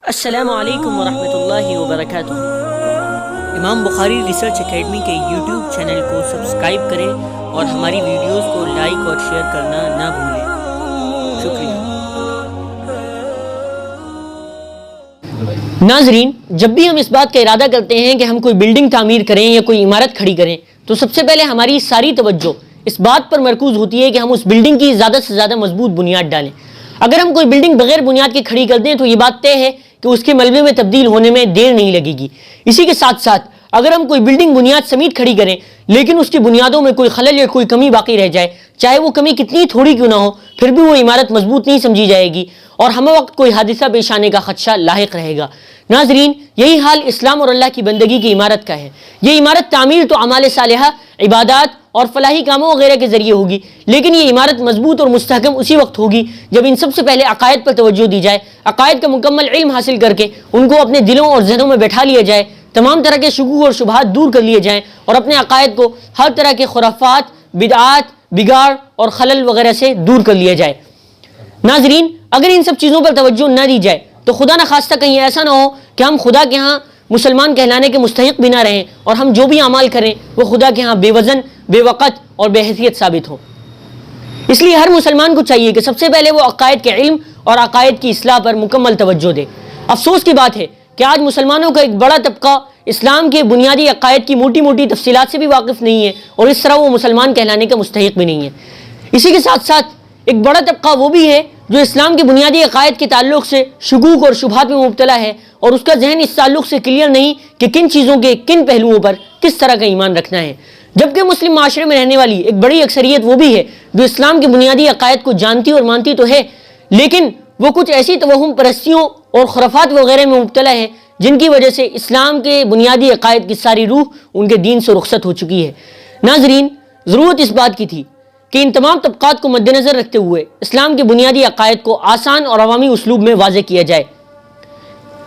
السلام علیکم ورحمۃ اللہ وبرکاتہ۔ امام بخاری ریسرچ اکیڈمی کے یوٹیوب چینل کو سبسکرائب کریں اور ہماری ویڈیوز کو لائک اور شیئر کرنا نہ بھولیں۔ شکریہ۔ ناظرین، جب بھی ہم اس بات کا ارادہ کرتے ہیں کہ ہم کوئی بلڈنگ تعمیر کریں یا کوئی عمارت کھڑی کریں تو سب سے پہلے ہماری ساری توجہ اس بات پر مرکوز ہوتی ہے کہ ہم اس بلڈنگ کی زیادہ سے زیادہ مضبوط بنیاد ڈالیں۔ اگر ہم کوئی بلڈنگ بغیر بنیاد کے کھڑی کر دیں تو یہ بات طے ہے کہ اس کے ملبے میں تبدیل ہونے میں دیر نہیں لگے گی۔ اسی کے ساتھ ساتھ اگر ہم کوئی بلڈنگ بنیاد سمیت کھڑی کریں لیکن اس کی بنیادوں میں کوئی خلل یا کوئی کمی باقی رہ جائے، چاہے وہ کمی کتنی تھوڑی کیوں نہ ہو، پھر بھی وہ عمارت مضبوط نہیں سمجھی جائے گی اور ہمہ وقت کوئی حادثہ پیش آنے کا خدشہ لاحق رہے گا۔ ناظرین، یہی حال اسلام اور اللہ کی بندگی کی عمارت کا ہے۔ یہ عمارت تعمیر تو اعمال صالحہ، عبادات اور فلاحی کاموں وغیرہ کے ذریعے ہوگی، لیکن یہ عمارت مضبوط اور مستحکم اسی وقت ہوگی جب ان سب سے پہلے عقائد پر توجہ دی جائے، عقائد کا مکمل علم حاصل کر کے ان کو اپنے دلوں اور ذہنوں میں بیٹھا لیا جائے، تمام طرح کے شکوک اور شبہات دور کر لیے جائیں اور اپنے عقائد کو ہر طرح کے خرافات، بدعات، بگاڑ اور خلل وغیرہ سے دور کر لیا جائے۔ ناظرین، اگر ان سب چیزوں پر توجہ نہ دی جائے تو خدا نخواستہ کہیں ایسا نہ ہو کہ ہم خدا کے ہاں مسلمان کہلانے کے مستحق بھی نہ رہیں اور ہم جو بھی اعمال کریں وہ خدا کے ہاں بے وزن، بے وقت اور بے حیثیت ثابت ہو۔ اس لیے ہر مسلمان کو چاہیے کہ سب سے پہلے وہ عقائد کے علم اور عقائد کی اصلاح پر مکمل توجہ دے۔ افسوس کی بات ہے کہ آج مسلمانوں کا ایک بڑا طبقہ اسلام کے بنیادی عقائد کی موٹی موٹی تفصیلات سے بھی واقف نہیں ہے اور اس طرح وہ مسلمان کہلانے کا مستحق بھی نہیں ہے۔ اسی کے ساتھ ساتھ ایک بڑا طبقہ وہ بھی ہے جو اسلام کے بنیادی عقائد کے تعلق سے شکوک اور شبہات میں مبتلا ہے اور اس کا ذہن اس تعلق سے کلیئر نہیں کہ کن چیزوں کے کن پہلوؤں پر کس طرح کا ایمان رکھنا ہے۔ جبکہ مسلم معاشرے میں رہنے والی ایک بڑی اکثریت وہ بھی ہے جو اسلام کے بنیادی عقائد کو جانتی اور مانتی تو ہے، لیکن وہ کچھ ایسی توہم پرستیوں اور خرافات وغیرہ میں مبتلا ہے جن کی وجہ سے اسلام کے بنیادی عقائد کی ساری روح ان کے دین سے رخصت ہو چکی ہے۔ ناظرین، ضرورت اس بات کی تھی کہ ان تمام طبقات کو مد نظر رکھتے ہوئے اسلام کے بنیادی عقائد کو آسان اور عوامی اسلوب میں واضح کیا جائے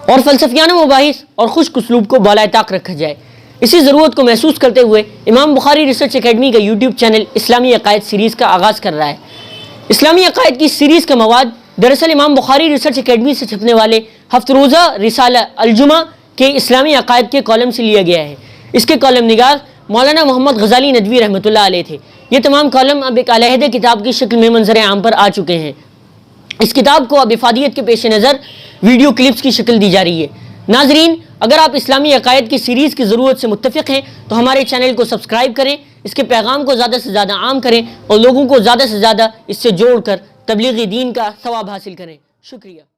اور فلسفیانہ مباحث اور خشک اسلوب کو بالائے طاق رکھا جائے۔ اسی ضرورت کو محسوس کرتے ہوئے امام بخاری ریسرچ اکیڈمی کا یوٹیوب چینل اسلامی عقائد سیریز کا آغاز کر رہا ہے۔ اسلامی عقائد کی سیریز کا مواد دراصل امام بخاری ریسرچ اکیڈمی سے چھپنے والے ہفت روزہ رسالہ الجمعہ کے اسلامی عقائد کے کالم سے لیا گیا ہے۔ اس کے کالم نگار مولانا محمد غزالی ندوی رحمۃ اللہ علیہ تھے۔ یہ تمام کالم اب ایک علیحدہ کتاب کی شکل میں منظر عام پر آ چکے ہیں۔ اس کتاب کو اب افادیت کے پیش نظر ویڈیو کلپس کی شکل دی جا رہی ہے۔ ناظرین، اگر آپ اسلامی عقائد کی سیریز کی ضرورت سے متفق ہیں تو ہمارے چینل کو سبسکرائب کریں، اس کے پیغام کو زیادہ سے زیادہ عام کریں اور لوگوں کو زیادہ سے زیادہ اس سے جوڑ کر تبلیغ دین کا ثواب حاصل کریں۔ شکریہ۔